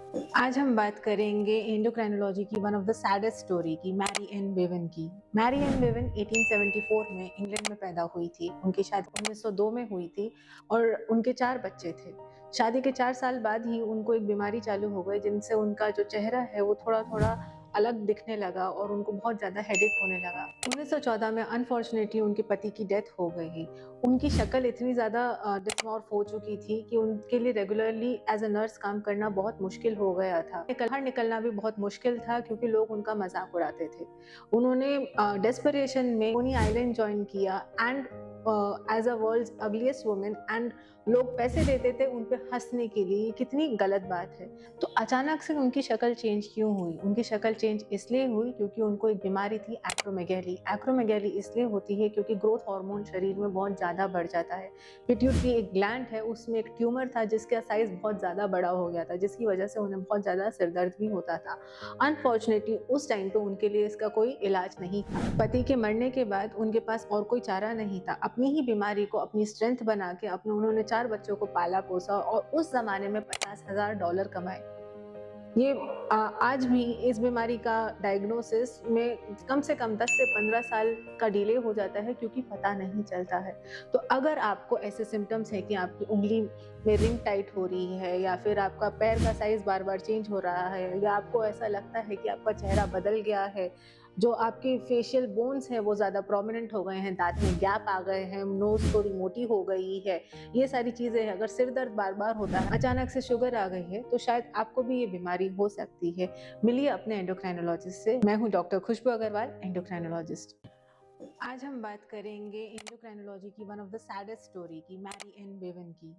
आज हम बात करेंगे एंडोक्राइनोलॉजी की one of the saddest story की, मैरी एन बेवन की। मैरी एन बेवन 1874 में इंग्लैंड में पैदा हुई थी। उनकी शादी 1902 में हुई थी और उनके 4 बच्चे थे। शादी के 4 साल बाद ही उनको एक बीमारी चालू हो गई, जिनसे उनका जो चेहरा है वो थोड़ा थोड़ा अलग दिखने लगा और उनको बहुत ज़्यादा हेडेक होने लगा। 1914 में अनफॉर्चुनेटली उनके पति की डेथ हो गई। उनकी शक्ल इतनी ज़्यादा डिसमॉर्फ हो चुकी थी कि उनके लिए रेगुलरली एज अ नर्स काम करना बहुत मुश्किल हो गया था। बाहर निकलना भी बहुत मुश्किल था क्योंकि लोग उनका मजाक उड़ाते थे। उन्होंने डेस्परेशन में कोनी आइलैंड ज्वाइन किया and as a world's ugliest women, and लोग पैसे देते थे उन पे हंसने के लिए। कितनी गलत बात है। तो अचानक से उनकी शक्ल चेंज क्यों हुई? उनकी शक्ल चेंज इसलिए हुई क्योंकि उनको एक बीमारी थी, एक्रोमेगैली। एक्रोमेगैली इसलिए होती है क्योंकि ग्रोथ हार्मोन शरीर में बहुत ज़्यादा बढ़ जाता है। पिट्यूटरी एक ग्लैंड है, उसमें एक ट्यूमर था जिसका साइज बहुत ज़्यादा बड़ा हो गया था, जिसकी वजह से उन्हें बहुत ज़्यादा सिरदर्द भी होता था। अनफॉर्चुनेटली उस टाइम पे उनके लिए इसका कोई इलाज नहीं था। पति के मरने के बाद उनके पास और कोई चारा नहीं था। अपनी ही बीमारी को अपनी स्ट्रेंथ बना के अपने उन्होंने 4 बच्चों को पाला पोसा और उस जमाने में $50,000 कमाए। ये आज भी इस बीमारी का डायग्नोसिस में कम से कम 10 से 15 साल का डिले हो जाता है क्योंकि पता नहीं चलता है। तो अगर आपको ऐसे सिम्टम्स हैं कि आपकी उंगली में रिंग टाइट हो रही है, या फिर आपका पैर का साइज बार बार चेंज हो रहा है, या आपको ऐसा लगता है कि आपका चेहरा बदल गया है, जो आपके फेशियल बोन्स हैं वो ज़्यादा प्रोमिनेंट हो गए हैं, दांत में गैप आ गए हैं, नोज थोड़ी मोटी हो गई है, ये सारी चीज़ें हैं, अगर सिर दर्द बार बार होता है, अचानक से शुगर आ गई है, तो शायद आपको भी ये बीमारी हो सकती है। मिलिए अपने एंडोक्राइनोलॉजिस्ट से। मैं हूँ डॉक्टर खुशबू अग्रवाल, एंडोक्राइनोलॉजिस्ट। आज हम बात करेंगे एंडोक्राइनोलॉजी की one of the saddest story की, मैरी एन बेवन की।